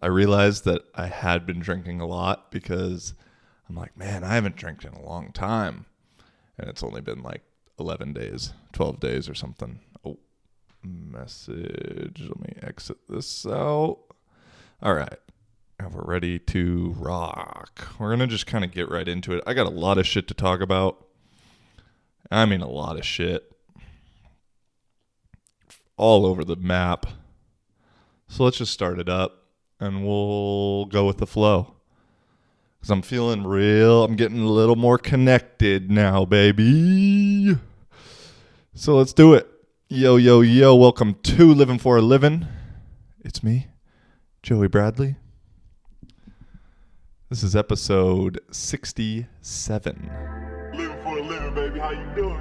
I realized that I had been drinking a lot because I'm like, man, I haven't drank in a long time. And it's only been like 11 days, 12 days or something. Oh, message. Let me exit this out. All right. And we're ready to rock. We're going to just kind of get right into it. I got a lot of shit to talk about. I mean, a lot of shit. All over the map. So let's just start it up and we'll go with the flow. Because I'm feeling I'm getting a little more connected now, baby. So let's do it. Yo, yo, yo. Welcome to Living for a Living. It's me, Joey Bradley. This is episode 67. Living for a living, baby. How you doing?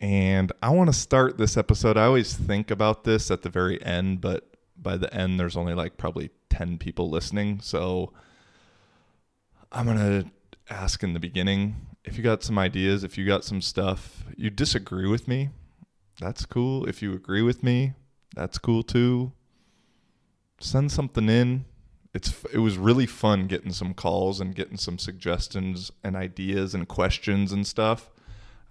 And I want to start this episode. I always think about this at the very end, but by the end, there's only like probably 10 people listening. So I'm going to ask in the beginning, if you got some ideas, if you got some stuff, you disagree with me, that's cool. If you agree with me, that's cool too. Send something in. It was really fun getting some calls and getting some suggestions and ideas and questions and stuff.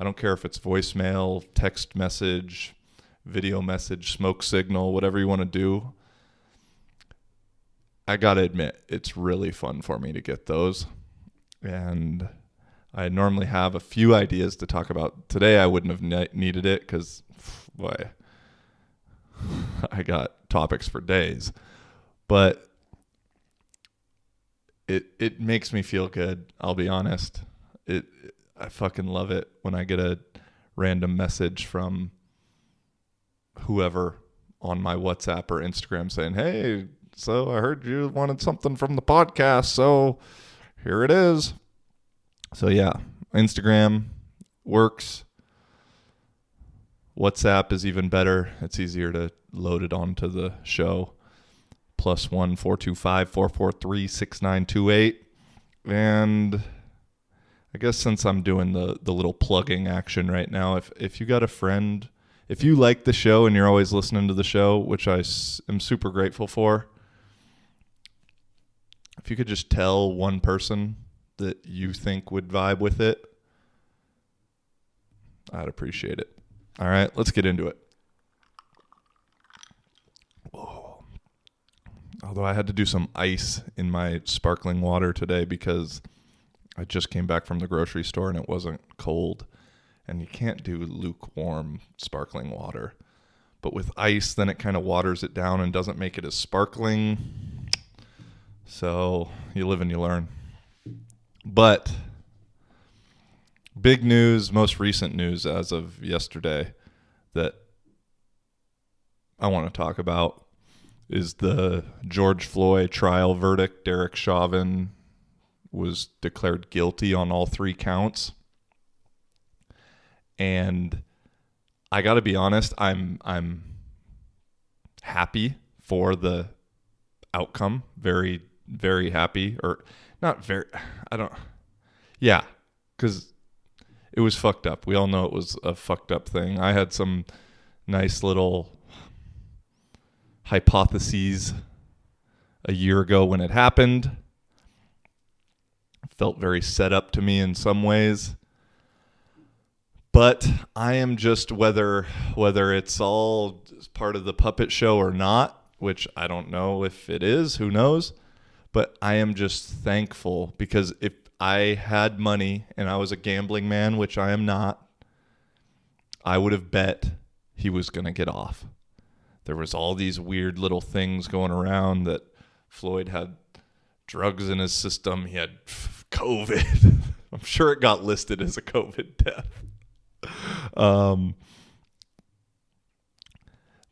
I don't care if it's voicemail, text message, video message, smoke signal, whatever you want to do. I got to admit, it's really fun for me to get those. And I normally have a few ideas to talk about. Today I wouldn't have needed it because, boy, I got topics for days. But it makes me feel good, I'll be honest. I fucking love it when I get a random message from whoever on my WhatsApp or Instagram saying, hey, so I heard you wanted something from the podcast, so here it is. So yeah, Instagram works. WhatsApp is even better. It's easier to load it onto the show. +1 425 443 6928. And I guess since I'm doing the little plugging action right now, if you got a friend, if you like the show and you're always listening to the show, which I am super grateful for, if you could just tell one person that you think would vibe with it, I'd appreciate it. All right, let's get into it. Whoa. Although I had to do some ice in my sparkling water today because I just came back from the grocery store and it wasn't cold. And you can't do lukewarm sparkling water. But with ice, then it kind of waters it down and doesn't make it as sparkling. So you live and you learn. But big news, most recent news as of yesterday that I want to talk about is the George Floyd trial verdict. Derek Chauvin was declared guilty on all 3 counts. And I got to be honest, I'm happy for the outcome. Very, very happy. Or not very, yeah, because it was fucked up. We all know it was a fucked up thing. I had some nice little hypotheses a year ago when it happened. Felt very set up to me in some ways. But I am just, whether it's all part of the puppet show or not, which I don't know if it is, who knows, but I am just thankful because if I had money and I was a gambling man, which I am not, I would have bet he was going to get off. There was all these weird little things going around that Floyd had drugs in his system. He had COVID. I'm sure it got listed as a COVID death.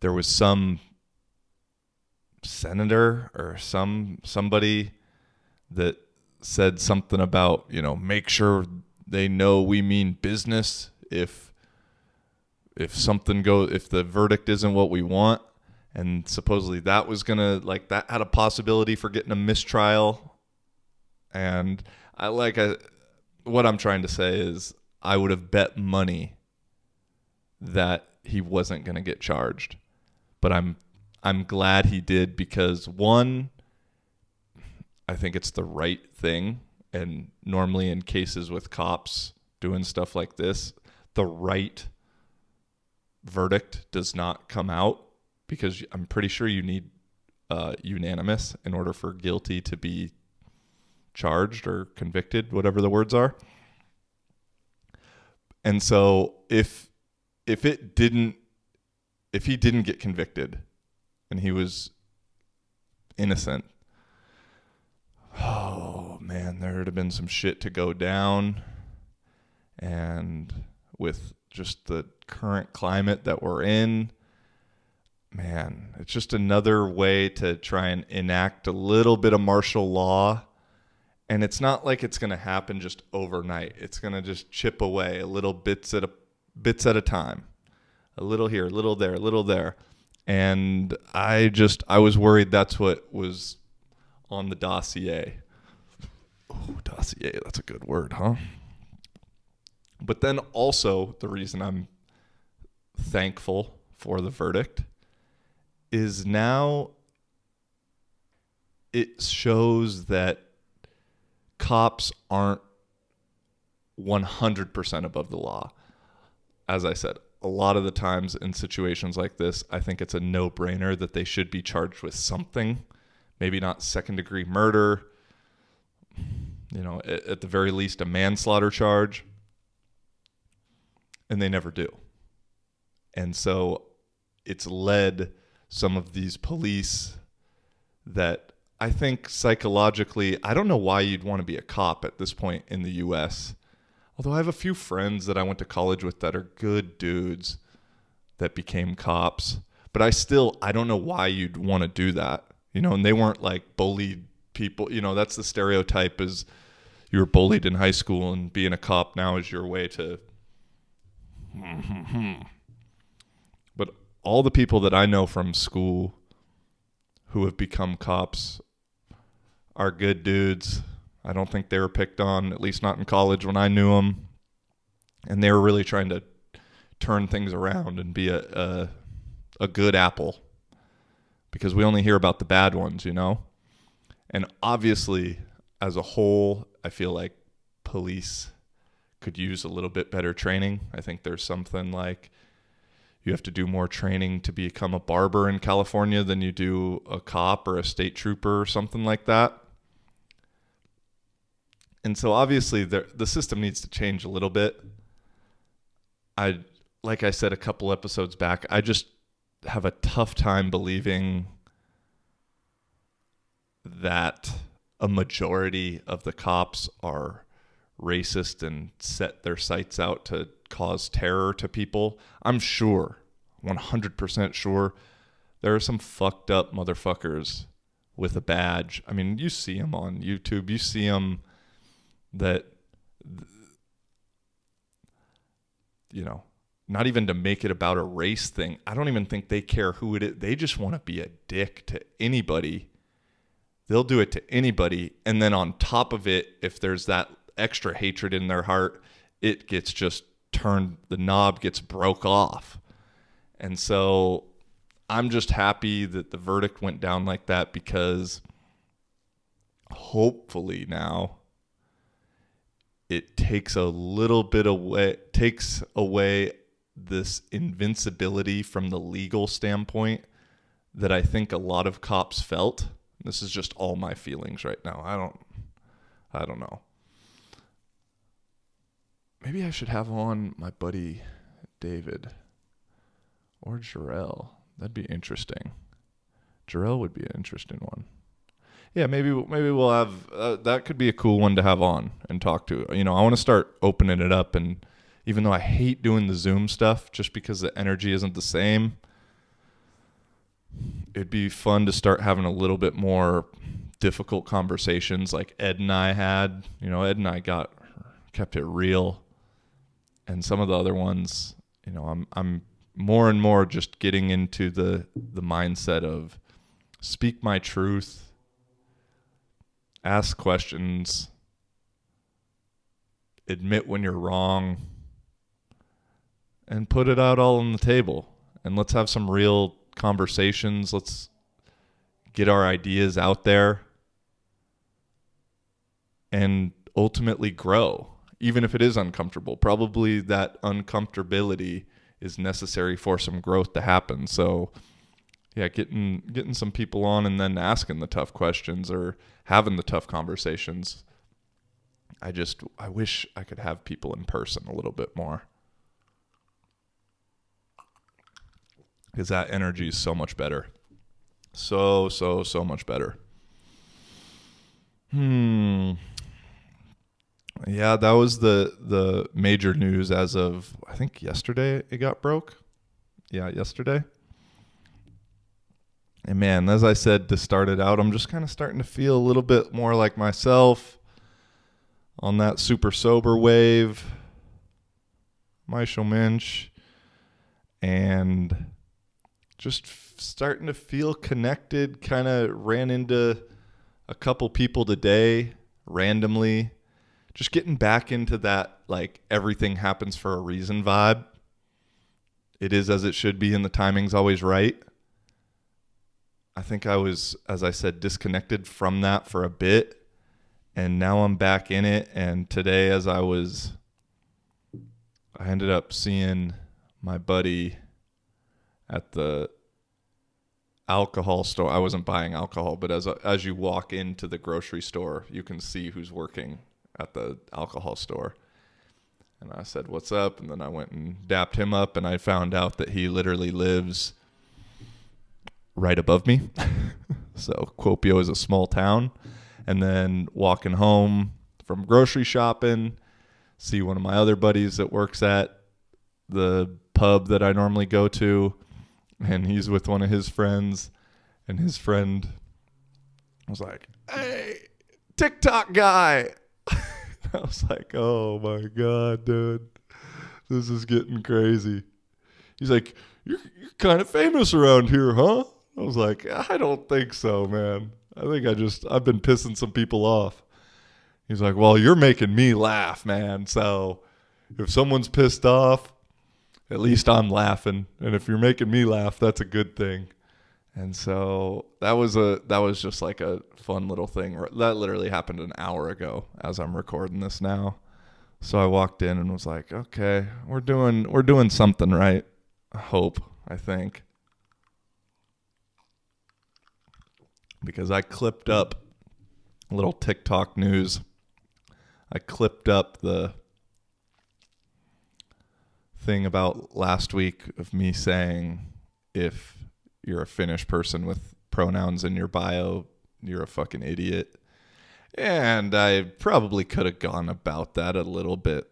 There was some senator or somebody that said something about, make sure they know we mean business if the verdict isn't what we want. And supposedly that was gonna, that had a possibility for getting a mistrial. And what I'm trying to say is I would have bet money that he wasn't going to get charged. But I'm glad he did because, one, I think it's the right thing. And normally in cases with cops doing stuff like this, the right verdict does not come out because I'm pretty sure you need unanimous in order for guilty to be charged or convicted, whatever the words are. And so if he didn't get convicted and he was innocent, oh man, there would have been some shit to go down. And with just the current climate that we're in, man, it's just another way to try and enact a little bit of martial law. And it's not like it's going to happen just overnight. It's going to just chip away a little bits at a time. A little here, a little there, a little there. And I was worried that's what was on the dossier. Oh, dossier, that's a good word, huh? But then also the reason I'm thankful for the verdict is now it shows that cops aren't 100% above the law. As I said, a lot of the times in situations like this, I think it's a no-brainer that they should be charged with something. Maybe not second-degree murder, at the very least a manslaughter charge. And they never do. And so it's led some of these police that I think psychologically, I don't know why you'd want to be a cop at this point in the U.S. Although I have a few friends that I went to college with that are good dudes that became cops. But I don't know why you'd want to do that. And they weren't like bullied people. That's the stereotype is you were bullied in high school and being a cop now is your way to... But all the people that I know from school who have become cops are good dudes. I don't think they were picked on, at least not in college when I knew them. And they were really trying to turn things around and be a good apple. Because we only hear about the bad ones, And obviously, as a whole, I feel like police could use a little bit better training. I think there's something like you have to do more training to become a barber in California than you do a cop or a state trooper or something like that. And so obviously the system needs to change a little bit. Like I said a couple episodes back, I just have a tough time believing that a majority of the cops are racist and set their sights out to cause terror to people. I'm sure, 100% sure, there are some fucked up motherfuckers with a badge. I mean, you see them on YouTube. You see them that, not even to make it about a race thing. I don't even think they care who it is. They just want to be a dick to anybody. They'll do it to anybody. And then on top of it, if there's that extra hatred in their heart, it gets just turned, the knob gets broke off. And so I'm just happy that the verdict went down like that because hopefully now it takes away this invincibility from the legal standpoint that I think a lot of cops felt. This is just all my feelings right now. I don't know. Maybe I should have on my buddy David or Jarrell. That'd be interesting. Jarrell would be an interesting one. Yeah, maybe we'll have that could be a cool one to have on and talk to. I want to start opening it up, and even though I hate doing the Zoom stuff just because the energy isn't the same, it'd be fun to start having a little bit more difficult conversations like Ed and I had. Ed and I kept it real. And some of the other ones, I'm more and more just getting into the mindset of speak my truth, ask questions, admit when you're wrong, and put it out all on the table. And let's have some real conversations. Let's get our ideas out there and ultimately grow, even if it is uncomfortable. Probably that uncomfortability is necessary for some growth to happen. So yeah, getting some people on and then asking the tough questions or having the tough conversations. I wish I could have people in person a little bit more, because that energy is so much better. So much better. Yeah, that was the major news as of, I think, yesterday it got broke. Yeah, yesterday. And man, as I said to start it out, I'm just kind of starting to feel a little bit more like myself on that super sober wave. Michael Minch. And just starting to feel connected. Kind of ran into a couple people today randomly. Just getting back into that, like, everything happens for a reason vibe. It is as it should be and the timing's always right. I think I was, as I said, disconnected from that for a bit. And now I'm back in it. And today I ended up seeing my buddy at the alcohol store. I wasn't buying alcohol, but as you walk into the grocery store, you can see who's working at the alcohol store. And I said, "What's up?" And then I went and dapped him up, and I found out that he literally lives right above me. So Kuopio is a small town. And then walking home from grocery shopping, see one of my other buddies that works at the pub that I normally go to, and he's with one of his friends, and his friend was like, "Hey, TikTok guy." I was like, "Oh my God, dude, this is getting crazy." He's like, you're kind of famous around here, huh?" I was like, "I don't think so, man. I think I've been pissing some people off." He's like, "Well, you're making me laugh, man. So if someone's pissed off, at least I'm laughing. And if you're making me laugh, that's a good thing." And so that was just like a fun little thing. That literally happened an hour ago as I'm recording this now. So I walked in and was like, "Okay, we're doing something right. I think. Because I clipped up a little TikTok news. I clipped up the thing about last week of me saying, if you're a Finnish person with pronouns in your bio, you're a fucking idiot. And I probably could have gone about that a little bit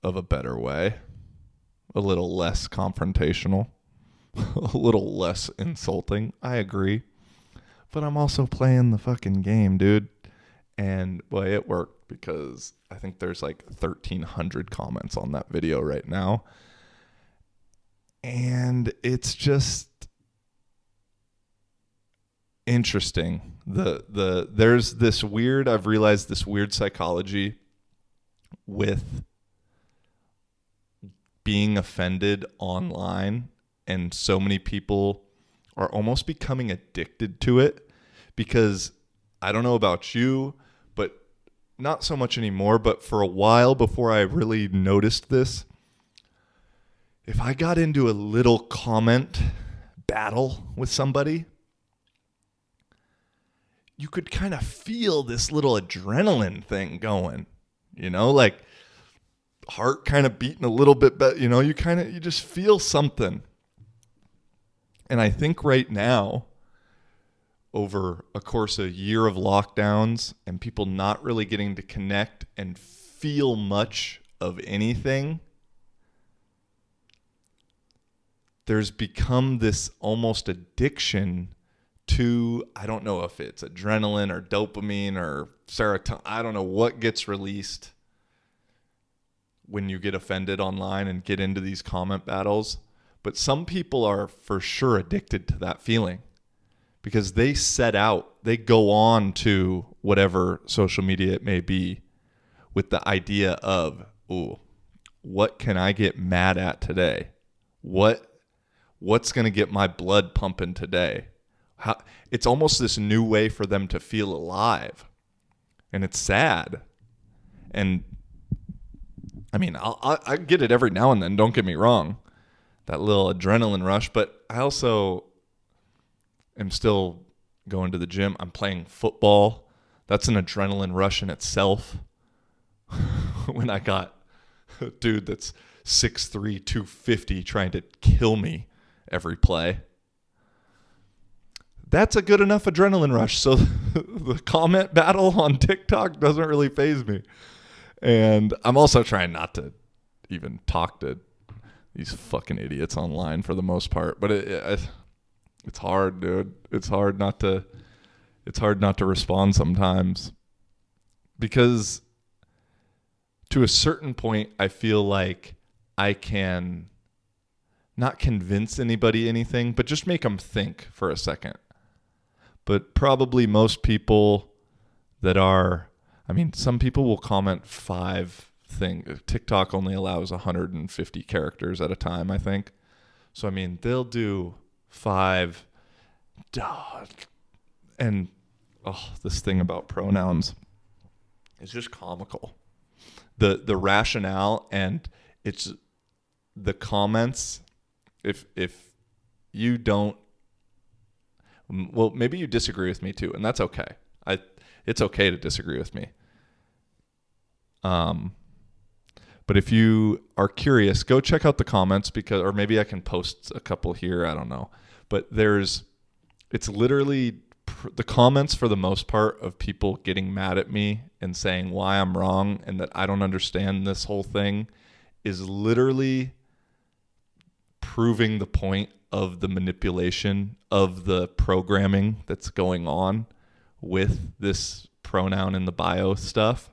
of a better way. A little less confrontational. A little less insulting. I agree. But I'm also playing the fucking game, dude. And boy, it worked, because I think there's like 1,300 comments on that video right now. And it's just interesting. There's this weird, I've realized this weird psychology with being offended online, and so many people are almost becoming addicted to it. Because I don't know about you, but not so much anymore, but for a while before I really noticed this, if I got into a little comment battle with somebody, you could kind of feel this little adrenaline thing going, like heart kind of beating a little bit, but you just feel something. And I think right now, over a course of a year of lockdowns and people not really getting to connect and feel much of anything, there's become this almost addiction to, I don't know if it's adrenaline or dopamine or serotonin. I don't know what gets released when you get offended online and get into these comment battles. But some people are for sure addicted to that feeling, because they go on to whatever social media it may be with the idea of, ooh, what can I get mad at today? What's going to get my blood pumping today? It's almost this new way for them to feel alive. And it's sad. And I mean, I get it every now and then, don't get me wrong. That little adrenaline rush, but I also am still going to the gym. I'm playing football. That's an adrenaline rush in itself. When I got a dude that's 6'3", 250 trying to kill me every play. That's a good enough adrenaline rush. So the comment battle on TikTok doesn't really faze me. And I'm also trying not to even talk to these fucking idiots online for the most part. But it's hard, dude. It's hard not to respond sometimes. Because to a certain point, I feel like I can not convince anybody anything, but just make them think for a second. But probably most people that are, I mean, some people will comment 5 things. TikTok only allows 150 characters at a time, I think. So, I mean, they'll do 5. And, this thing about pronouns is just comical. The rationale, and it's the comments. If you don't, well, maybe you disagree with me too, and that's okay. It's okay to disagree with me. But if you are curious, go check out the comments, or maybe I can post a couple here. I don't know, but it's literally the comments for the most part of people getting mad at me and saying why I'm wrong and that I don't understand this whole thing is literally proving the point of the manipulation of the programming that's going on with this pronoun in the bio stuff.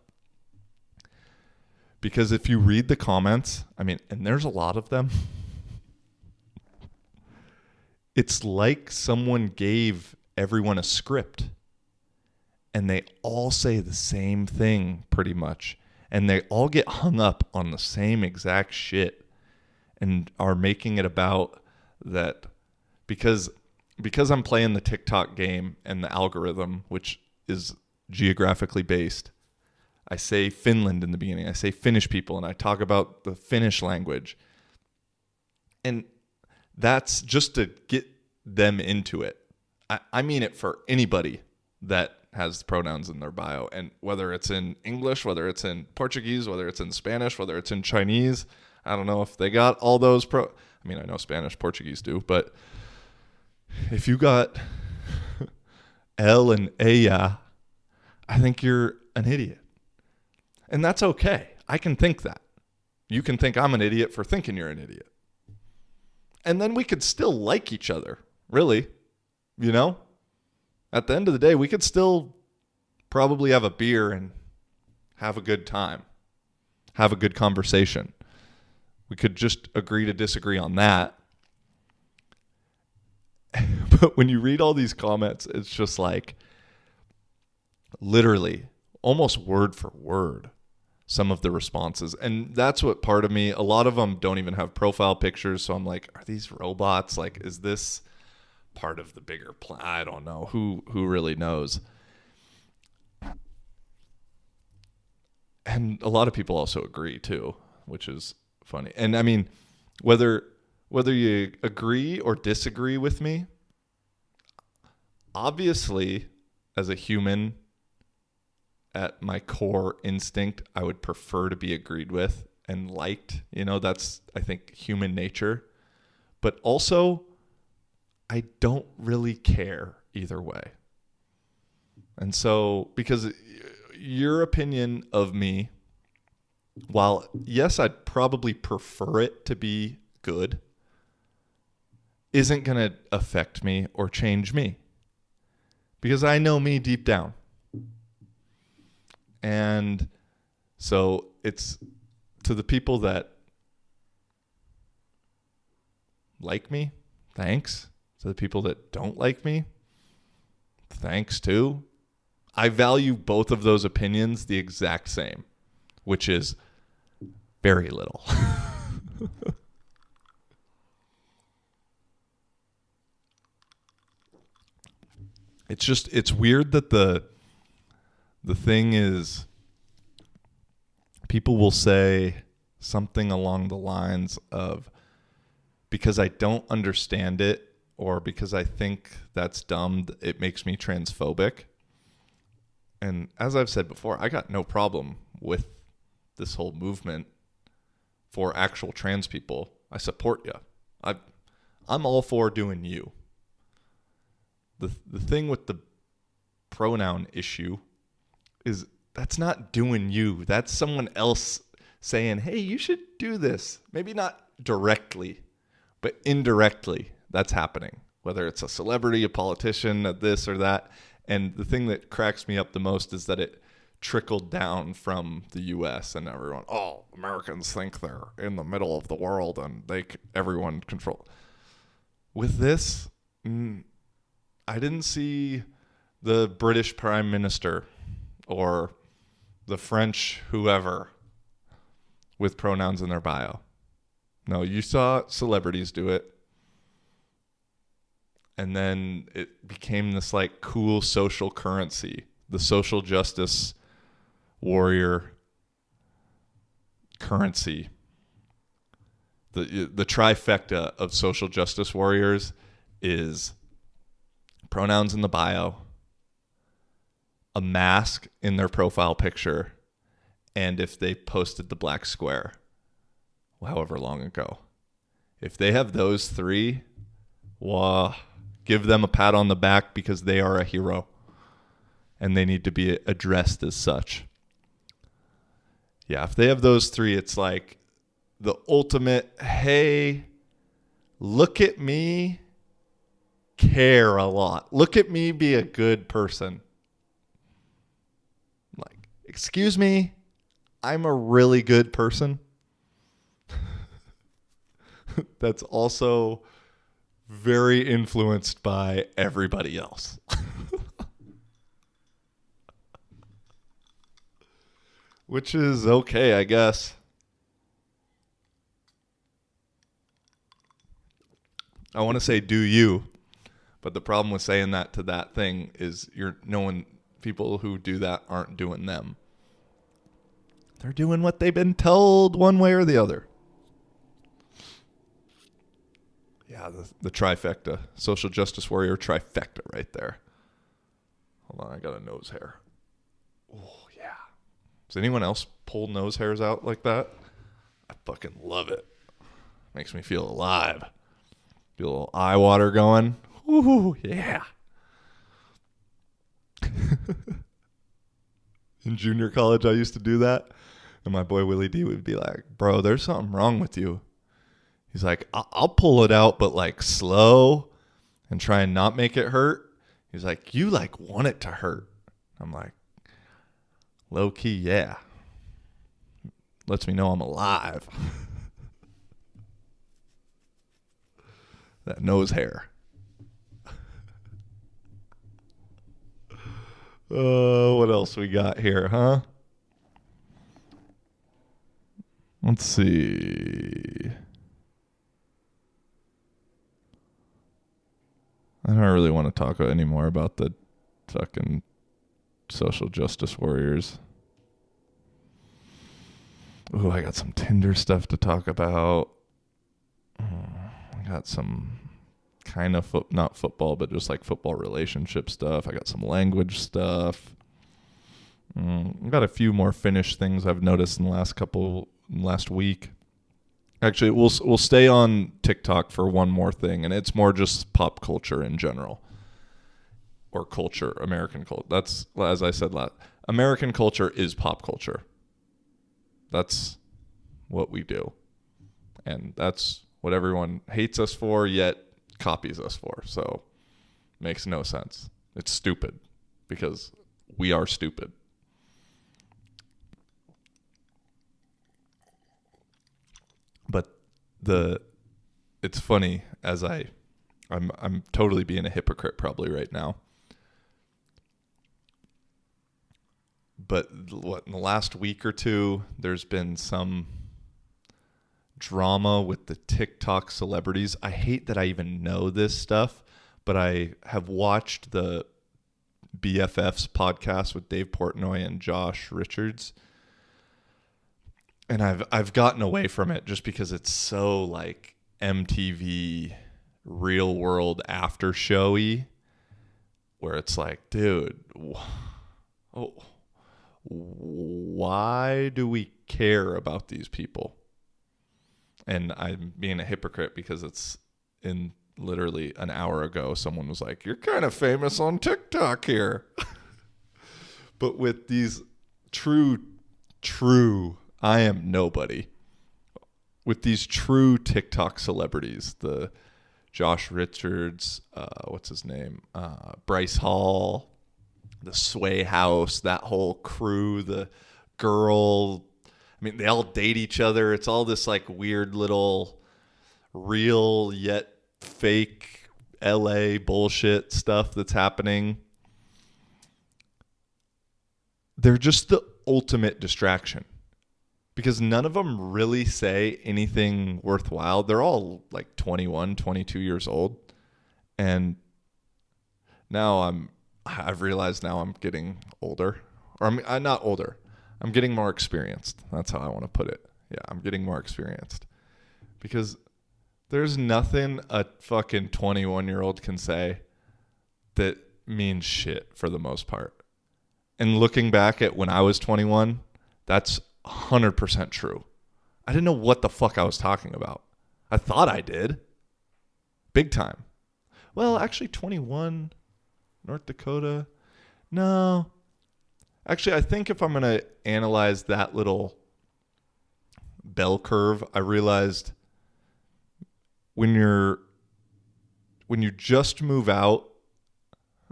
Because if you read the comments, I mean, and there's a lot of them, it's like someone gave everyone a script and they all say the same thing pretty much. And they all get hung up on the same exact shit and are making it about that because I'm playing the TikTok game and the algorithm, which is geographically based. I say Finland in the beginning. I say Finnish people, and I talk about the Finnish language. And that's just to get them into it. I mean it for anybody that has pronouns in their bio. And whether it's in English, whether it's in Portuguese, whether it's in Spanish, whether it's in Chinese, I don't know if they got all those I mean, I know Spanish, Portuguese do, but if you got L and ella, I think you're an idiot. And that's okay. I can think that. You can think I'm an idiot for thinking you're an idiot. And then we could still like each other, really. You know? At the end of the day, we could still probably have a beer and have a good time. Have a good conversation. We could just agree to disagree on that. But when you read all these comments, it's just like literally almost word for word some of the responses. And that's what part of me, a lot of them don't even have profile pictures. So I'm like, are these robots? Like, is this part of the bigger plan? I don't know. Who really knows? And a lot of people also agree too, which is funny. And I mean, whether you agree or disagree with me, obviously, as a human, at my core instinct, I would prefer to be agreed with and liked. You know, that's, I think, human nature. But also, I don't really care either way. And so, because your opinion of me, while, yes, I'd probably prefer it to be good, isn't going to affect me or change me. Because I know me deep down. And so it's to the people that like me, thanks. To the people that don't like me, thanks too. I value both of those opinions the exact same, which is Very little. It's weird that the thing is, people will say something along the lines of, because I don't understand it, or because I think that's dumb, it makes me transphobic. And as I've said before, I got no problem with this whole movement for actual trans people. I support you. I'm all for doing you. The thing with the pronoun issue is that's not doing you. That's someone else saying, hey, you should do this. Maybe not directly, but indirectly that's happening. Whether it's a celebrity, a politician, a this or that. And the thing that cracks me up the most is that it trickled down from the U.S. and everyone, oh, Americans think they're in the middle of the world and everyone control. With this, I didn't see the British Prime Minister or the French whoever with pronouns in their bio. No, you saw celebrities do it. And then it became this like cool social currency, the social justice warrior currency. The trifecta of social justice warriors is pronouns in the bio, a mask in their profile picture, and if they posted the black square, however long ago. If they have those three, wow, give them a pat on the back because they are a hero and they need to be addressed as such. Yeah, if they have those three, it's like the ultimate, hey, look at me, care a lot. Look at me be a good person. Like, excuse me, I'm a really good person. That's also very influenced by everybody else. Which is okay, I guess. I want to say do you, but the problem with saying that to that thing is you're knowing people who do that aren't doing them. They're doing what they've been told one way or the other. Yeah, the trifecta. Social justice warrior trifecta right there. Hold on, I got a nose hair. Oh, yeah. Does anyone else pull nose hairs out like that? I fucking love it. Makes me feel alive. Feel a little eye water going. Ooh, yeah. In junior college, I used to do that. And my boy Willie D would be like, bro, there's something wrong with you. He's like, I'll pull it out, but like slow and try and not make it hurt. He's like, you like want it to hurt. I'm like, low key, yeah. Lets me know I'm alive. That nose hair. What else we got here, huh? Let's see. I don't really want to talk anymore about the fucking social justice warriors. Ooh, I got some Tinder stuff to talk about. I got some kind of not football, but just like football relationship stuff. I got some language stuff. I got a few more Finnish things I've noticed in the last week. Actually, we'll stay on TikTok for one more thing, and it's more just pop culture in general, or culture, American culture. That's, as I said last, American culture is pop culture. That's what we do, and that's what everyone hates us for, yet copies us for. So, makes no sense. It's stupid because we are stupid. But it's funny as I'm totally being a hypocrite probably right now. But in the last week or two, there's been some drama with the TikTok celebrities. I hate that I even know this stuff, but I have watched the BFFs podcast with Dave Portnoy and Josh Richards. And I've gotten away from it just because it's so like MTV real world after showy, where it's like, dude, why do we care about these people? And I'm being a hypocrite because it's in literally an hour ago, someone was like, you're kind of famous on TikTok here. But with these true, I am nobody. With these true TikTok celebrities, the Josh Richards, what's his name? Bryce Hall, the Sway House, that whole crew, the girl. I mean, they all date each other. It's all this like weird little real yet fake LA bullshit stuff that's happening. They're just the ultimate distraction because none of them really say anything worthwhile. They're all like 21, 22 years old. And now I've realized now I'm getting older. Or I'm not older. I'm getting more experienced. That's how I want to put it. Yeah, I'm getting more experienced. Because there's nothing a fucking 21-year-old can say that means shit for the most part. And looking back at when I was 21, that's 100% true. I didn't know what the fuck I was talking about. I thought I did. Big time. Well, actually 21, North Dakota. No. Actually, I think if I'm going to analyze that little bell curve, I realized when you just move out,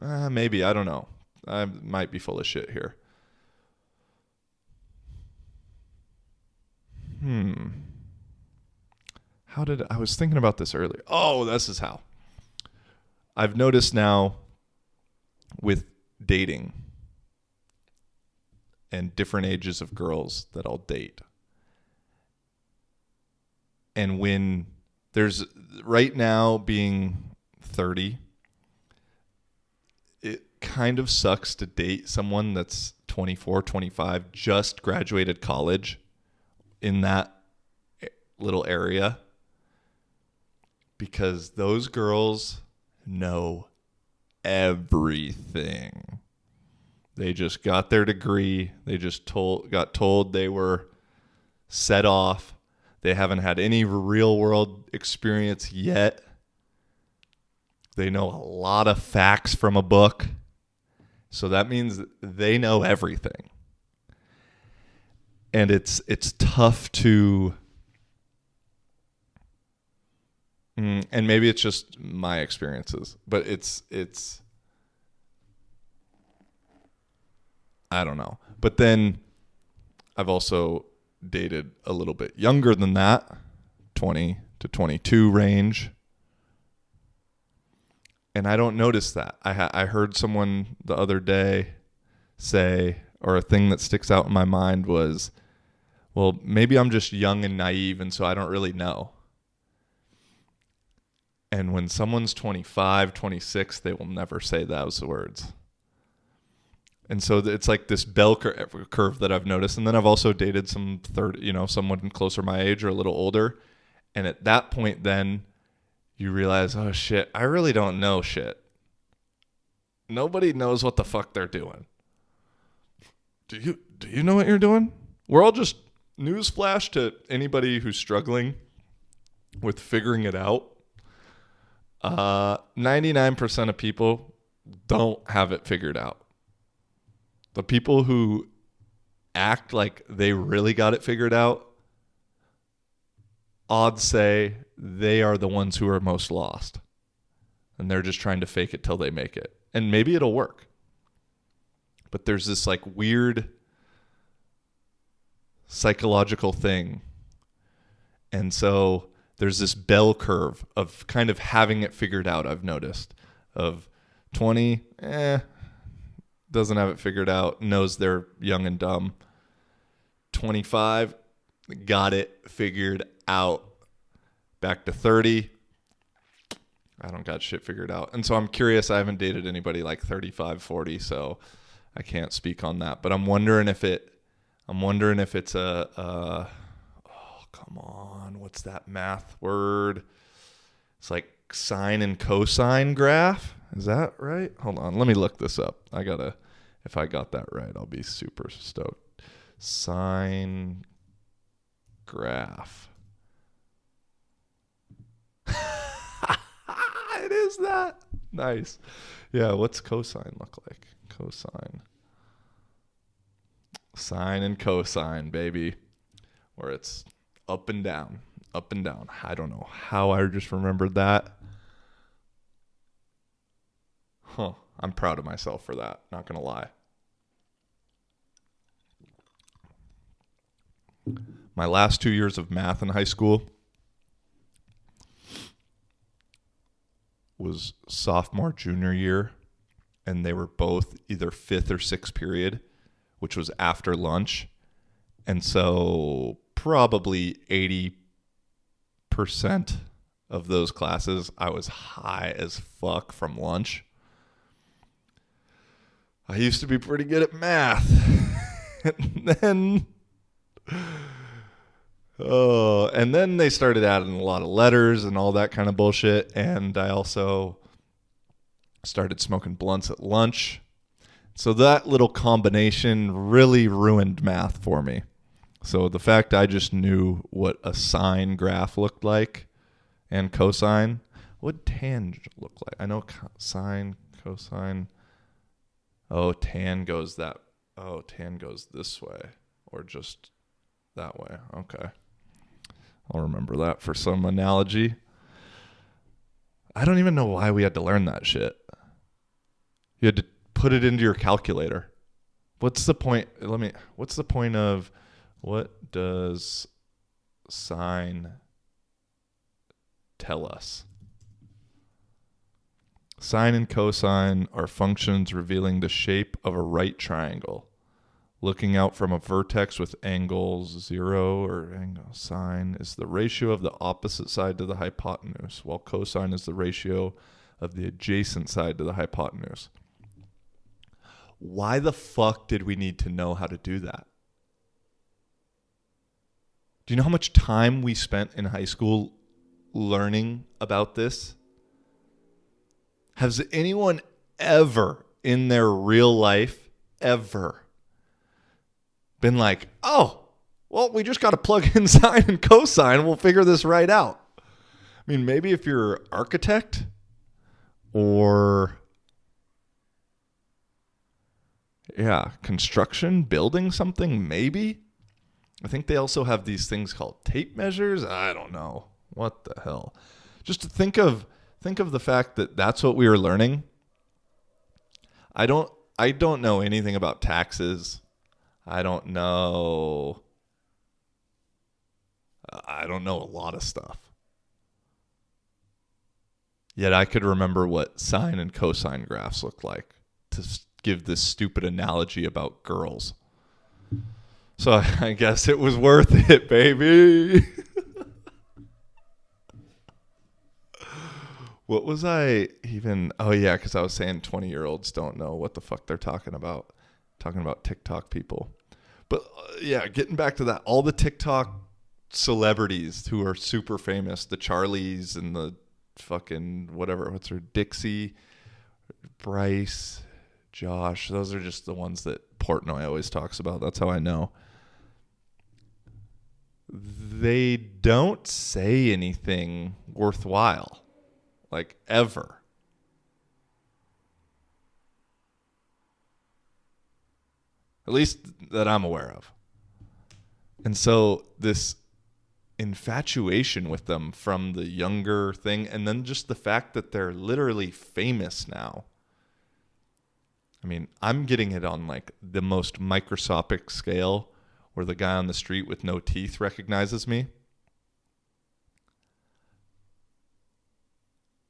maybe, I don't know. I might be full of shit here. I was thinking about this earlier. Oh, this is how. I've noticed now with dating and different ages of girls that I'll date. And when there's right now being 30, it kind of sucks to date someone that's 24, 25, just graduated college in that little area, because those girls know everything. They just got their degree. They just got told they were set off. They haven't had any real world experience yet. They know a lot of facts from a book. So that means they know everything. And it's tough to, and maybe it's just my experiences, but it's I don't know. But then I've also dated a little bit younger than that, 20 to 22 range. And I don't notice that. I heard someone the other day say, or a thing that sticks out in my mind was, well, maybe I'm just young and naive, and so I don't really know. And when someone's 25, 26, they will never say those words. And so it's like this bell curve that I've noticed. And then I've also dated someone closer my age or a little older. And at that point, then you realize, oh shit, I really don't know shit. Nobody knows what the fuck they're doing. Do you know what you're doing? We're all just, newsflash to anybody who's struggling with figuring it out. 99% of people don't have it figured out. The people who act like they really got it figured out, odds say they are the ones who are most lost. And they're just trying to fake it till they make it. And maybe it'll work. But there's this like weird psychological thing. And so there's this bell curve of kind of having it figured out, I've noticed. Of 20, doesn't have it figured out, knows they're young and dumb. 25, got it figured out. Back to 30. I don't got shit figured out. And so I'm curious. I haven't dated anybody like 35, 40, so I can't speak on that. But I'm wondering if it's oh, come on. What's that math word? It's like sine and cosine graph. Is that right? Hold on. Let me look this up. If I got that right, I'll be super stoked. Sine graph. It is that. Nice. Yeah, what's cosine look like? Cosine. Sine and cosine, baby. Where it's up and down. Up and down. I don't know how I just remembered that. Huh. I'm proud of myself for that. Not going to lie. My last 2 years of math in high school was sophomore, junior year, and they were both either fifth or sixth period, which was after lunch. And so probably 80% of those classes, I was high as fuck from lunch. I used to be pretty good at math. And then they started adding a lot of letters and all that kind of bullshit. And I also started smoking blunts at lunch. So that little combination really ruined math for me. So the fact I just knew what a sine graph looked like and cosine, what would tan look like? I know sine, cosine. Oh, tan goes this way or just that way. Okay. I'll remember that for some analogy. I don't even know why we had to learn that shit. You had to put it into your calculator. What's the point? What's the point of what does sine tell us? Sine and cosine are functions revealing the shape of a right triangle. Looking out from a vertex with angles 0 or angle sine is the ratio of the opposite side to the hypotenuse, while cosine is the ratio of the adjacent side to the hypotenuse. Why the fuck did we need to know how to do that? Do you know how much time we spent in high school learning about this? Has anyone ever in their real life ever been like, oh, well, we just got to plug in sine and cosine. We'll figure this right out. I mean, maybe if you're an architect or, construction, building something, maybe. I think they also have these things called tape measures. I don't know. What the hell? Just to think of the fact that that's what we were learning. I don't know anything about taxes. I don't know a lot of stuff. Yet I could remember what sine and cosine graphs look like to give this stupid analogy about girls. So I guess it was worth it, baby. What was I even? Oh, yeah, because I was saying 20-year-olds don't know what the fuck they're talking about. Talking about TikTok people. But, getting back to that, all the TikTok celebrities who are super famous, the Charlies and the fucking whatever, what's her, Dixie, Bryce, Josh, those are just the ones that Portnoy always talks about. That's how I know. They don't say anything worthwhile. Like, ever. At least that I'm aware of. And so this infatuation with them from the younger thing, and then just the fact that they're literally famous now. I mean, I'm getting it on like the most microscopic scale where the guy on the street with no teeth recognizes me.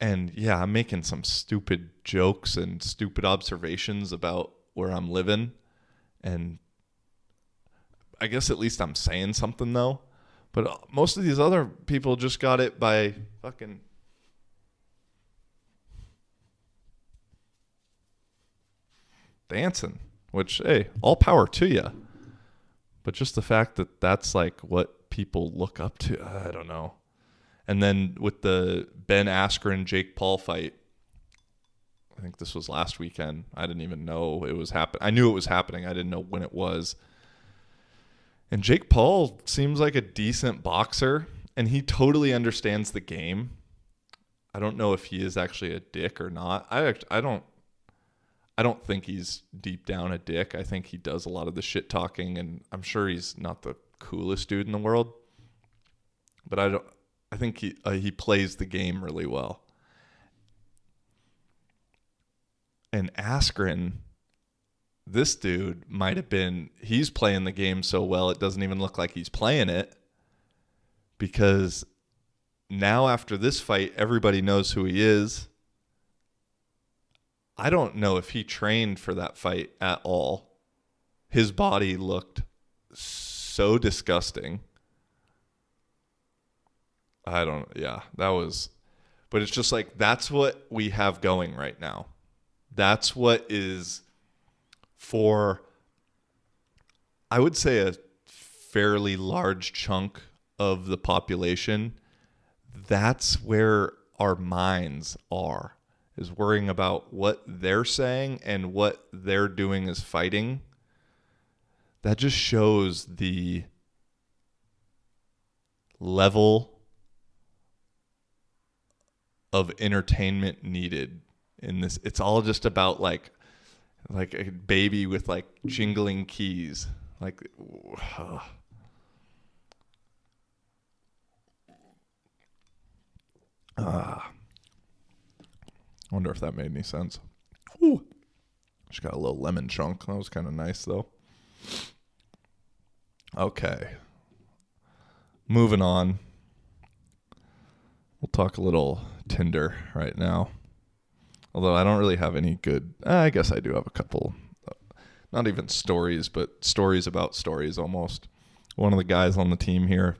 And yeah, I'm making some stupid jokes and stupid observations about where I'm living. And I guess at least I'm saying something though. But most of these other people just got it by fucking dancing, which, hey, all power to you. But just the fact that that's like what people look up to, I don't know. And then with the Ben Askren Jake Paul fight, I think this was last weekend. I didn't even know it was happening. I knew it was happening. I didn't know when it was. And Jake Paul seems like a decent boxer, and he totally understands the game. I don't know if he is actually a dick or not. I don't think he's deep down a dick. I think he does a lot of the shit talking, and I'm sure he's not the coolest dude in the world. But I think he plays the game really well. And Askren, this dude might have been, he's playing the game so well it doesn't even look like he's playing it, because now after this fight everybody knows who he is. I don't know if he trained for that fight at all. His body looked so disgusting. But it's just like, that's what we have going right now. That's what is, for, I would say, a fairly large chunk of the population. That's where our minds are, is worrying about what they're saying and what they're doing is fighting. That just shows the level of entertainment needed in this. It's all just about like a baby with like jingling keys. Like, I wonder if that made any sense. Ooh. Just got a little lemon chunk. That was kind of nice though. Okay. Moving on. We'll talk a little Tinder right now. Although I don't really have any good, I guess I do have a couple, not even stories, but stories about stories almost. One of the guys on the team here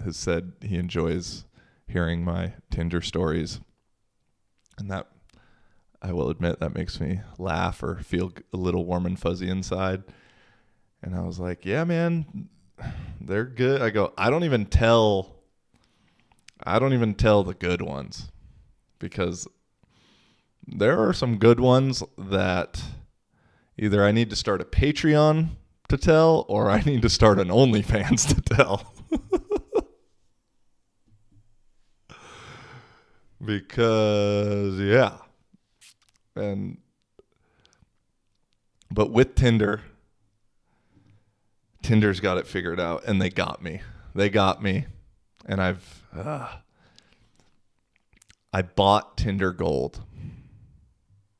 has said he enjoys hearing my Tinder stories. And that, I will admit, that makes me laugh or feel a little warm and fuzzy inside. And I was like, yeah, man, they're good. I go, I don't even tell the good ones, because there are some good ones that either I need to start a Patreon to tell, or I need to start an OnlyFans to tell. Because, yeah. But with Tinder's got it figured out, and they got me. And I bought Tinder Gold.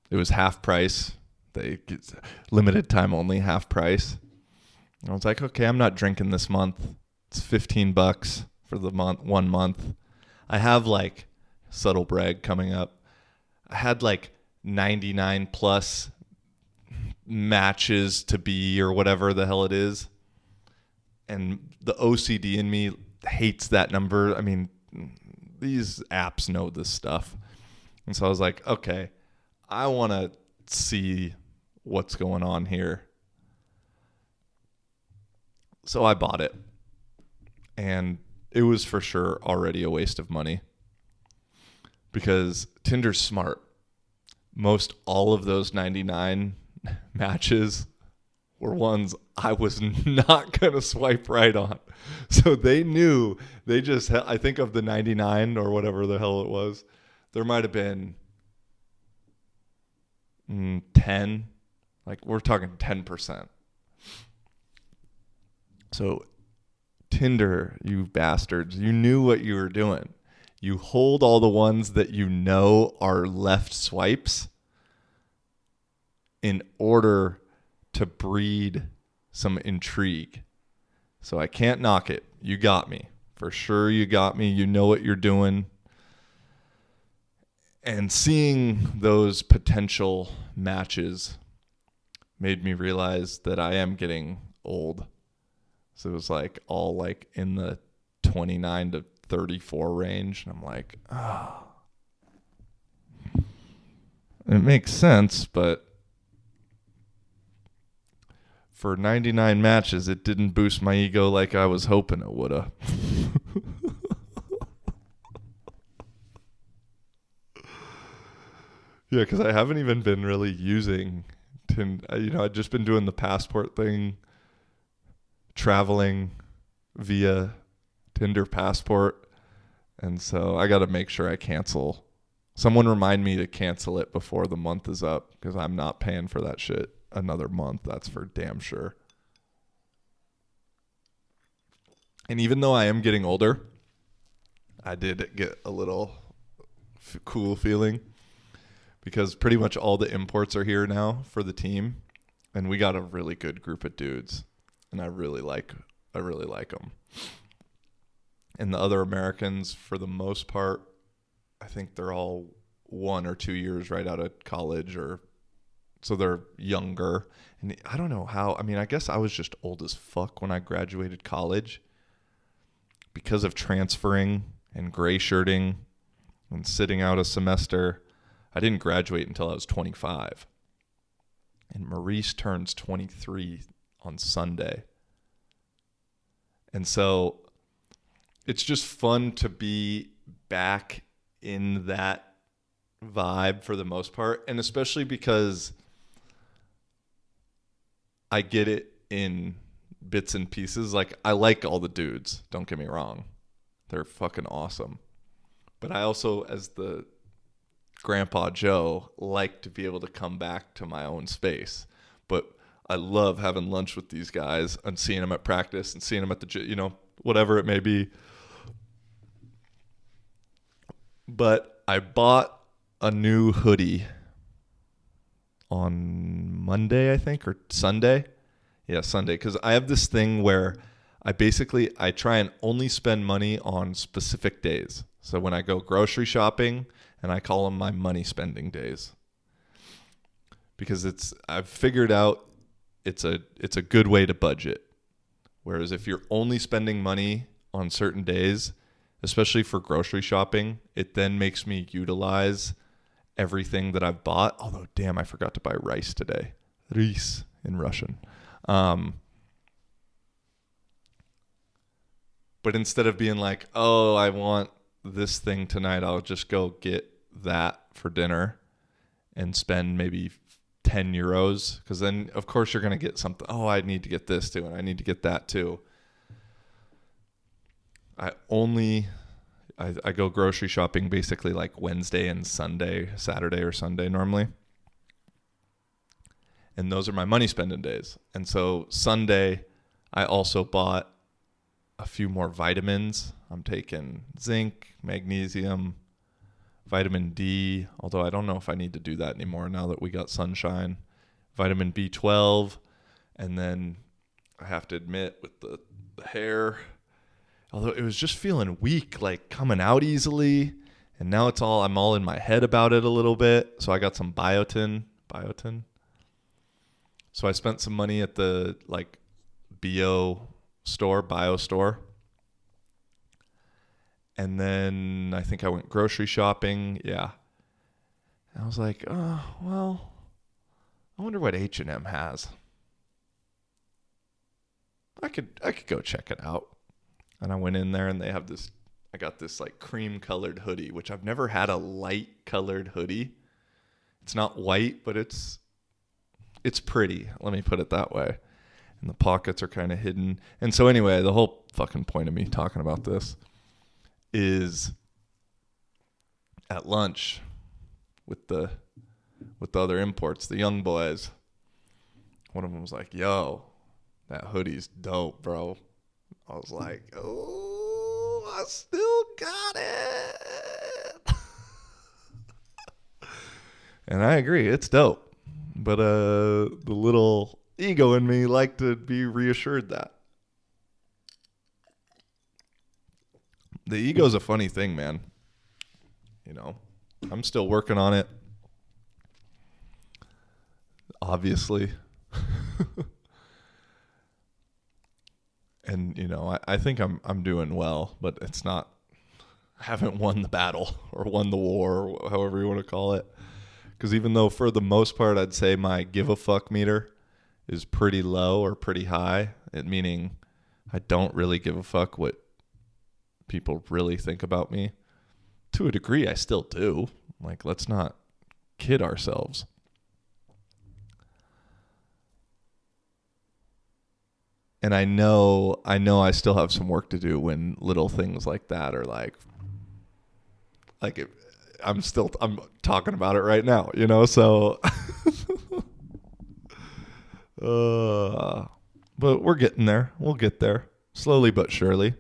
It was half price. They get limited time only, half price. I was like, okay, I'm not drinking this month. It's $15 for the month, 1 month. I have like, subtle brag coming up, I had like 99 plus matches to be, or whatever the hell it is. And the OCD in me hates that number. I mean, these apps know this stuff. And so I was like, okay, I want to see what's going on here. So I bought it. And it was for sure already a waste of money, because Tinder's smart. Most all of those 99 matches were ones I was not going to swipe right on. So they knew, I think of the 99 or whatever the hell it was, there might have been 10, like we're talking 10%. So Tinder, you bastards, you knew what you were doing. You hold all the ones that you know are left swipes in order to breed some intrigue. So I can't knock it. You got me. For sure you got me. You know what you're doing. And seeing those potential matches made me realize that I am getting old. So it was like all like in the 29 to 34 range. And I'm like, oh, it makes sense, but for 99 matches, it didn't boost my ego like I was hoping it woulda. Yeah, because I haven't even been really using Tinder. You know, I've just been doing the passport thing, traveling via Tinder passport. And so I got to make sure I cancel. Someone remind me to cancel it before the month is up because I'm not paying for that shit another month. That's for damn sure. And even though I am getting older, I did get a little cool feeling because pretty much all the imports are here now for the team, and we got a really good group of dudes, and I really like them. And the other Americans, for the most part, I think they're all 1 or 2 years right out of college, or so they're younger. And I don't know how. I mean, I guess I was just old as fuck when I graduated college because of transferring and gray shirting and sitting out a semester. I didn't graduate until I was 25. And Maurice turns 23 on Sunday. And so it's just fun to be back in that vibe for the most part. And especially because I get it in bits and pieces. Like, I like all the dudes. Don't get me wrong. They're fucking awesome. But I also, as the Grandpa Joe, like to be able to come back to my own space. But I love having lunch with these guys and seeing them at practice and seeing them at the gym, you know, whatever it may be. But I bought a new hoodie on Monday, I think, or Sunday. Yeah, Sunday. Because I have this thing where I try and only spend money on specific days. So when I go grocery shopping, and I call them my money spending days, because I've figured out it's a good way to budget. Whereas if you're only spending money on certain days, especially for grocery shopping, it then makes me utilize everything that I've bought. Although, damn, I forgot to buy rice today. Rice in Russian. But instead of being like, oh, I want this thing tonight, I'll just go get that for dinner and spend maybe 10 euros. Because then, of course, you're going to get something. Oh, I need to get this too, and I need to get that too. I go grocery shopping basically like Wednesday and Sunday, Saturday or Sunday normally. And those are my money spending days. And so Sunday, I also bought a few more vitamins. I'm taking zinc, magnesium, vitamin D, although I don't know if I need to do that anymore now that we got sunshine, vitamin B12, and then I have to admit with the hair, although it was just feeling weak, like coming out easily, and now I'm all in my head about it a little bit, so I got some biotin. So I spent some money at the like bio store. And then I think I went grocery shopping. Yeah. And I was like, oh, well, I wonder what H&M has. I could go check it out. And I went in there and they have I got this like cream colored hoodie, which I've never had a light colored hoodie. It's not white, but it's pretty. Let me put it that way. And the pockets are kind of hidden. And so anyway, the whole fucking point of me talking about this is at lunch with the other imports, the young boys. One of them was like, yo, that hoodie's dope, bro. I was like, oh, I still got it. And I agree, it's dope. But the little ego in me like to be reassured that. The ego's a funny thing, man. You know, I'm still working on it. Obviously. And I think I'm doing well, but it's not. I haven't won the battle or won the war, or however you want to call it. Because even though for the most part I'd say my give a fuck meter is pretty low or pretty high, meaning I don't really give a fuck what people really think about me. To a degree, I still do. Like, let's not kid ourselves. And I know I still have some work to do when little things like that are like I'm talking about it right now, so but we're getting there. We'll get there slowly but surely.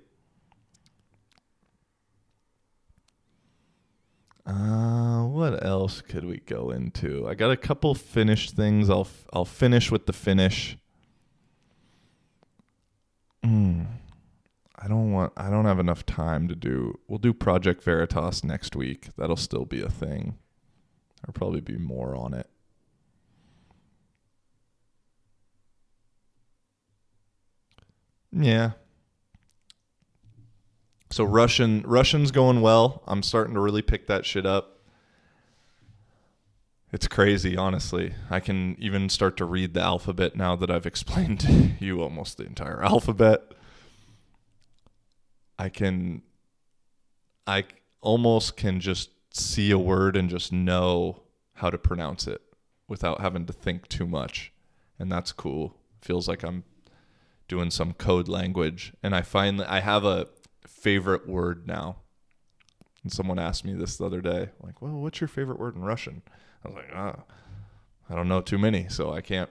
What else could we go into? I got a couple Finnish things. I'll finish with the Finnish. I don't have enough time to do. We'll do Project Veritas next week. That'll still be a thing. There'll probably be more on it. Yeah. So Russian's going well. I'm starting to really pick that shit up. It's crazy, honestly. I can even start to read the alphabet now that I've explained to you almost the entire alphabet. I almost can just see a word and just know how to pronounce it without having to think too much. And that's cool. Feels like I'm doing some code language. And I have a favorite word now. And someone asked me this the other day, like, well, what's your favorite word in Russian? I was like, I don't know too many, so I can't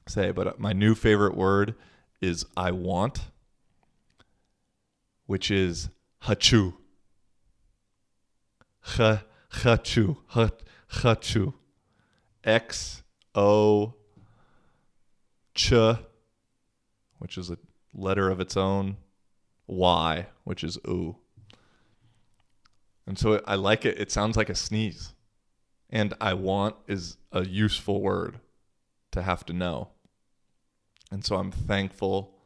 say. But my new favorite word is I want, which is хочу. Хочу. Хочу. X-O ch, which is a letter of its own. Y, which is oo. And so I like it. It sounds like a sneeze. And I want is a useful word to have to know. And so I'm thankful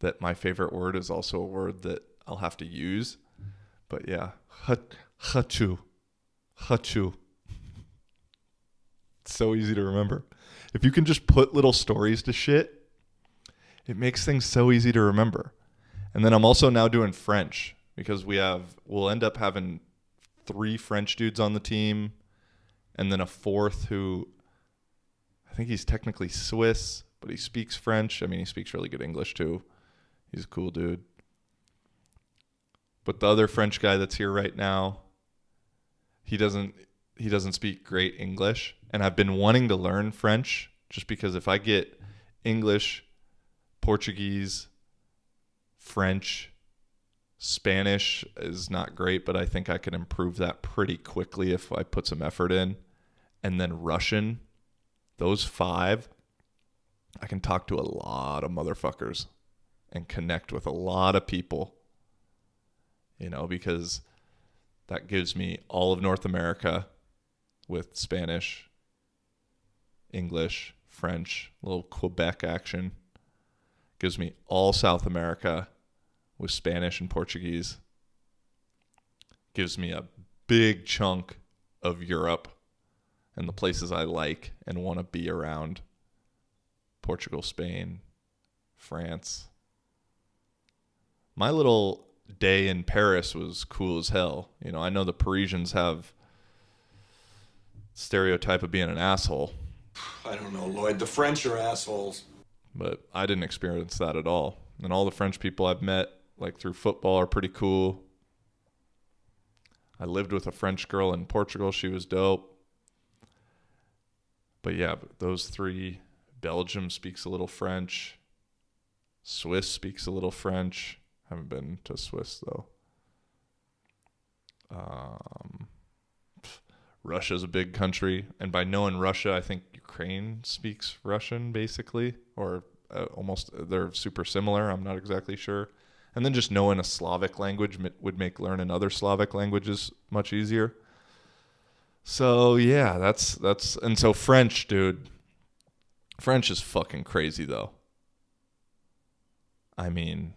that my favorite word is also a word that I'll have to use. But yeah, хочу. Хочу. It's so easy to remember. If you can just put little stories to shit, it makes things so easy to remember. And then I'm also now doing French because we'll end up having 3 French dudes on the team and then a 4th who I think he's technically Swiss, but he speaks French. I mean, he speaks really good English too. He's a cool dude. But the other French guy that's here right now, he doesn't speak great English. And I've been wanting to learn French just because if I get English, Portuguese, French, Spanish is not great, but I think I can improve that pretty quickly if I put some effort in. And then Russian, those 5, I can talk to a lot of motherfuckers and connect with a lot of people, because that gives me all of North America with Spanish, English, French, a little Quebec action. Gives me all South America with Spanish and Portuguese. Gives me a big chunk of Europe and the places I like and want to be around. Portugal, Spain, France. My little day in Paris was cool as hell. I know the Parisians have stereotype of being an asshole. I don't know, Lloyd. The French are assholes. But I didn't experience that at all. And all the French people I've met, like through football, are pretty cool. I lived with a French girl in Portugal. She was dope. But yeah, those 3, Belgium speaks a little French. Swiss speaks a little French. Haven't been to Swiss, though. Russia's a big country. And by knowing Russia, I think Ukraine speaks Russian, basically. Or almost, they're super similar. I'm not exactly sure. And then just knowing a Slavic language would make learning other Slavic languages much easier. So yeah, that's and so French, dude. French is fucking crazy though. I mean,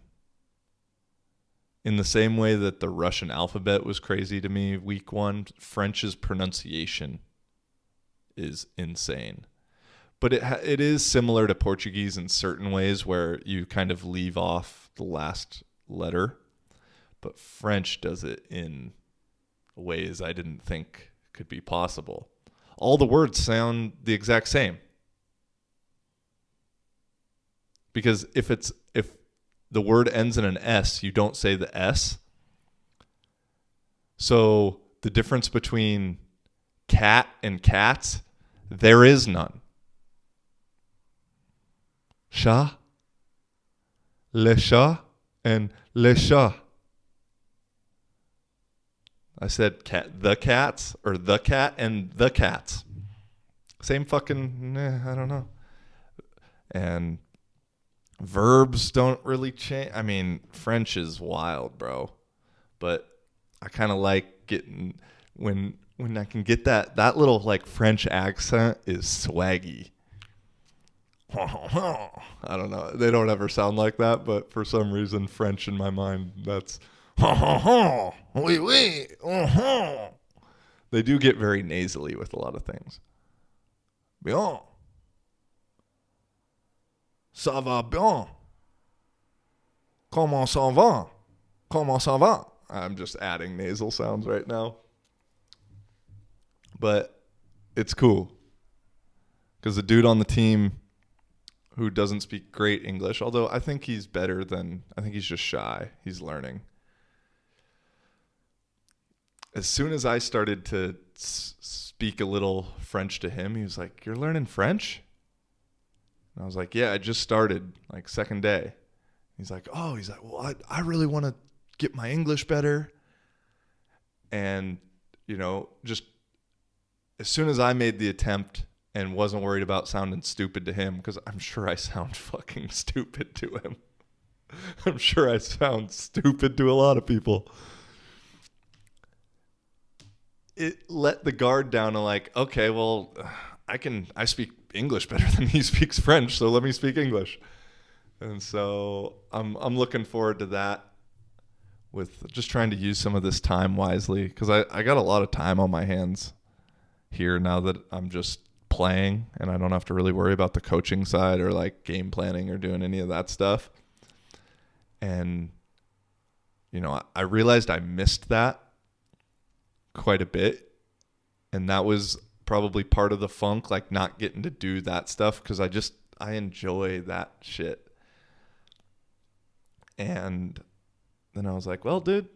in the same way that the Russian alphabet was crazy to me week one, French's pronunciation is insane. But it is similar to Portuguese in certain ways where you kind of leave off the last letter. But French does it in ways I didn't think could be possible. All the words sound the exact same. Because if the word ends in an S, you don't say the S. So the difference between cat and cats, there is none. Chat, le chat, and le chat. I said the cats, or the cat and the cats. Same fucking, I don't know. And verbs don't really change. I mean, French is wild, bro. But I kind of like getting, when I can get that little like French accent is swaggy. I don't know. They don't ever sound like that, but for some reason, French in my mind, that's oui, oui, They do get very nasally with a lot of things. Bien. Ça va bien. Comment ça va? Comment ça va? I'm just adding nasal sounds right now. But it's cool. Because the dude on the team who doesn't speak great English, although I think he's just shy. He's learning. As soon as I started to speak a little French to him, he was like, "You're learning French?" And I was like, "Yeah, I just started, like second day." He's like, "Well, I really want to get my English better." And, just as soon as I made the attempt and wasn't worried about sounding stupid to him, because I'm sure I sound fucking stupid to him. I'm sure I sound stupid to a lot of people. It let the guard down to like, okay, well, I speak English better than he speaks French, so let me speak English. And so I'm looking forward to that, with just trying to use some of this time wisely, because I got a lot of time on my hands here now that I'm just playing and I don't have to really worry about the coaching side or like game planning or doing any of that stuff. And, I realized I missed that quite a bit. And that was probably part of the funk, like not getting to do that stuff, because I enjoy that shit. And then I was like, well, dude,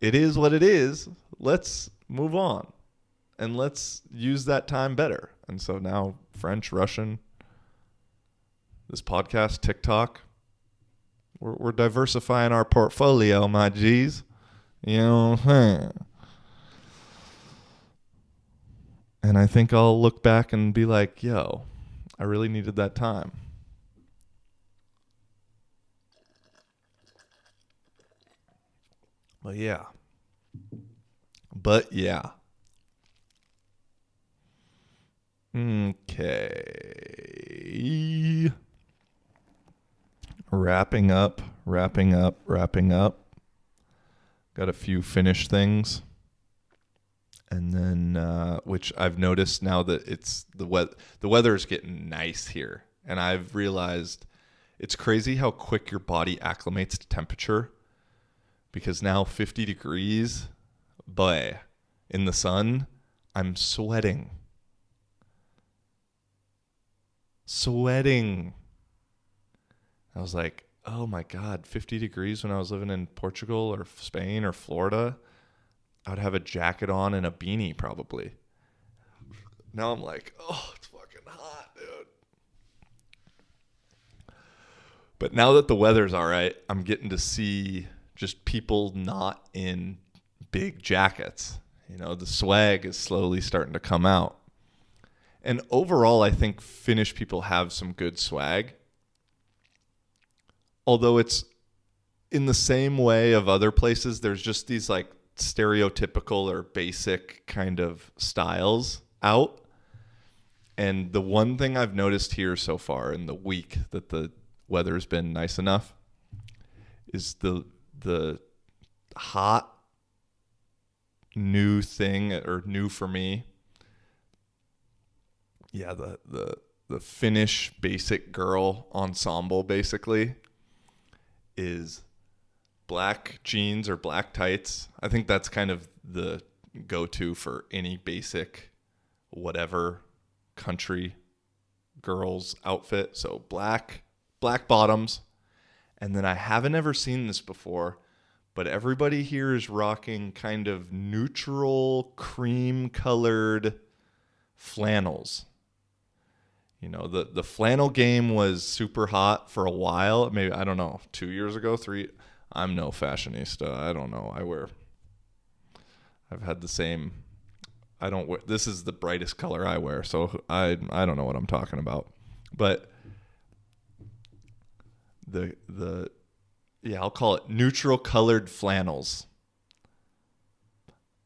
it is what it is. Let's move on and let's use that time better. And so now French, Russian, this podcast, TikTok, we're diversifying our portfolio, my G's. You know what I'm saying? And I think I'll look back and be like, yo, I really needed that time. But yeah. Okay. Wrapping up. Got a few Finnish things. And then, which I've noticed now that it's the weather is getting nice here. And I've realized it's crazy how quick your body acclimates to temperature. Because now 50 degrees, boy, in the sun, I'm sweating. I was like, oh my God, 50 degrees when I was living in Portugal or Spain or Florida. I would have a jacket on and a beanie probably. Now I'm like, oh, it's fucking hot, dude. But now that the weather's all right, I'm getting to see just people not in big jackets. The swag is slowly starting to come out. And overall, I think Finnish people have some good swag. Although it's in the same way of other places, there's just these like stereotypical or basic kind of styles out. And the one thing I've noticed here so far in the week that the weather's been nice enough, is the hot new thing, or new for me. Yeah, the Finnish basic girl ensemble basically is black jeans or black tights. I think that's kind of the go-to for any basic whatever country girl's outfit. So black bottoms. And then I haven't ever seen this before, but everybody here is rocking kind of neutral cream colored flannels. You know, the flannel game was super hot for a while. Maybe, I don't know, 2 years ago, 3. I'm no fashionista. I don't know. I've had the same. I don't wear, this is the brightest color I wear, so I don't know what I'm talking about. But I'll call it neutral colored flannels.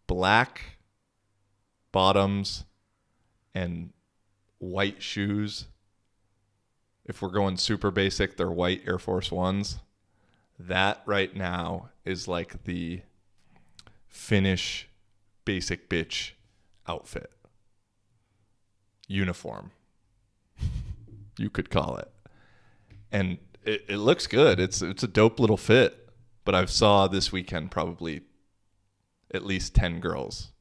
Black bottoms and white shoes. If we're going super basic, they're white Air Force Ones. That right now is like the Finnish basic bitch outfit. Uniform, you could call it. And it looks good. It's a dope little fit. But I've saw this weekend probably at least 10 girls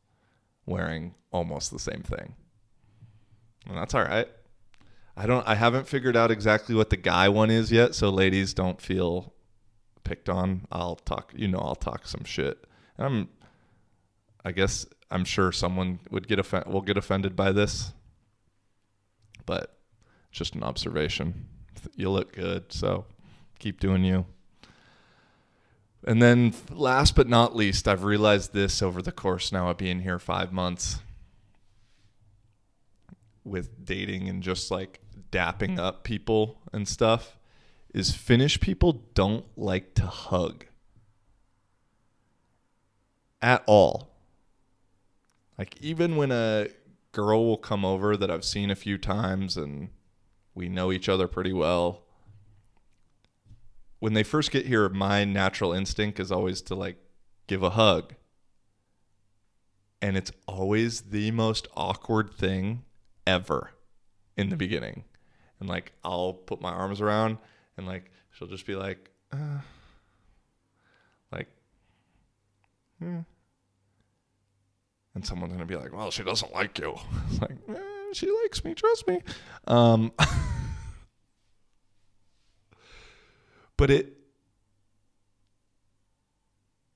wearing almost the same thing. And that's all right. I haven't figured out exactly what the guy one is yet, so ladies, don't feel picked on. I'll talk some shit. And I'm sure someone will get offended by this. But just an observation. You look good, so keep doing you. And then last but not least, I've realized this over the course now of being here 5 months with dating and just like dapping up people and stuff, is Finnish people don't like to hug at all. Like, even when a girl will come over that I've seen a few times and we know each other pretty well, when they first get here, my natural instinct is always to like give a hug. And it's always the most awkward thing ever in the beginning. And like, I'll put my arms around and like, she'll just be like, And someone's going to be like, well, she doesn't like you. It's like, she likes me, trust me. But it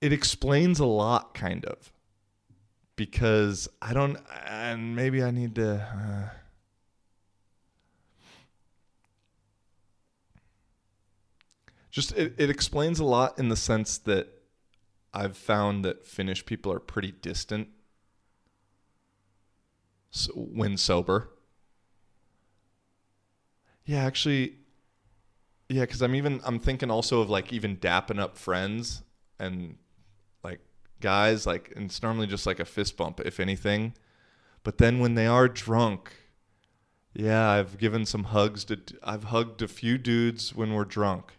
explains a lot, kind of. Because and maybe I need to... It explains a lot in the sense that I've found that Finnish people are pretty distant when sober. Yeah, actually, yeah, because I'm thinking also of like even dapping up friends and like guys, like, and it's normally just like a fist bump, if anything. But then when they are drunk, yeah, I've given some hugs I've hugged a few dudes when we're drunk.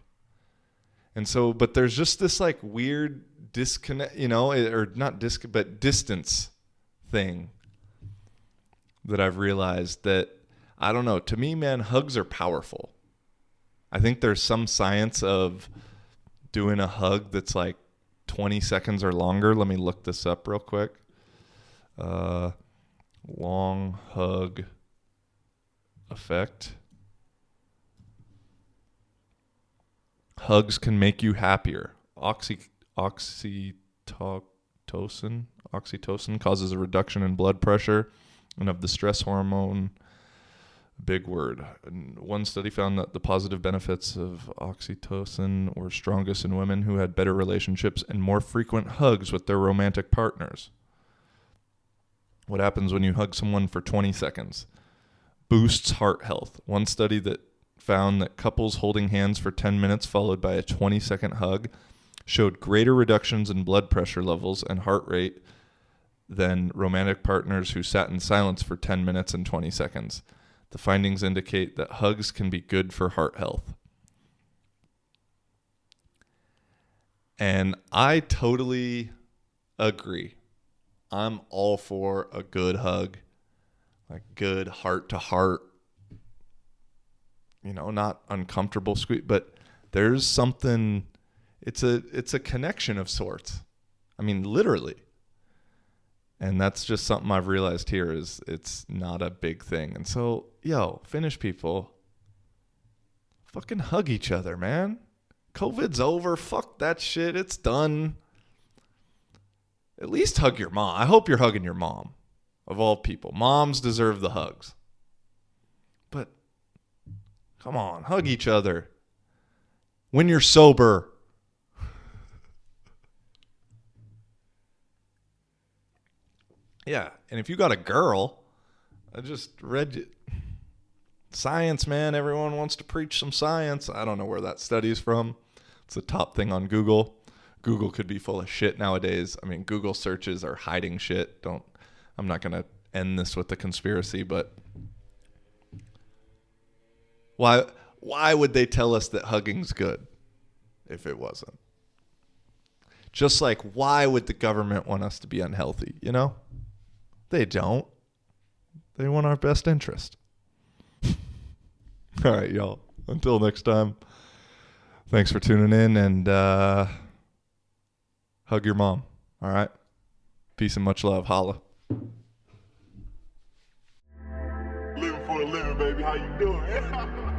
And so, but there's just this like weird disconnect, or not but distance thing that I've realized that, I don't know, to me, man, hugs are powerful. I think there's some science of doing a hug that's like 20 seconds or longer. Let me look this up real quick. Long hug effect. Hugs can make you happier. Oxytocin causes a reduction in blood pressure and of the stress hormone. Big word. And one study found that the positive benefits of oxytocin were strongest in women who had better relationships and more frequent hugs with their romantic partners. What happens when you hug someone for 20 seconds? Boosts heart health. One study that found that couples holding hands for 10 minutes followed by a 20-second hug showed greater reductions in blood pressure levels and heart rate than romantic partners who sat in silence for 10 minutes and 20 seconds. The findings indicate that hugs can be good for heart health. And I totally agree. I'm all for a good hug, like good heart to heart, not uncomfortable squeeze, but there's something, it's a connection of sorts. I mean, literally. And that's just something I've realized here is it's not a big thing. And so, Finnish people, fucking hug each other, man. COVID's over. Fuck that shit. It's done. At least hug your mom. I hope you're hugging your mom, of all people. Moms deserve the hugs. But come on, hug each other. When you're sober. Yeah, and if you got a girl, I just read science, man. Everyone wants to preach some science. I don't know where that study is from. It's the top thing on Google. Google could be full of shit nowadays. I mean, Google searches are hiding shit. I'm not going to end this with the conspiracy, but why would they tell us that hugging's good if it wasn't? Just like, why would the government want us to be unhealthy, They don't. They want our best interest. All right, y'all. Until next time, thanks for tuning in, and hug your mom. All right? Peace and much love. Holla. Living for a living, baby. How you doing?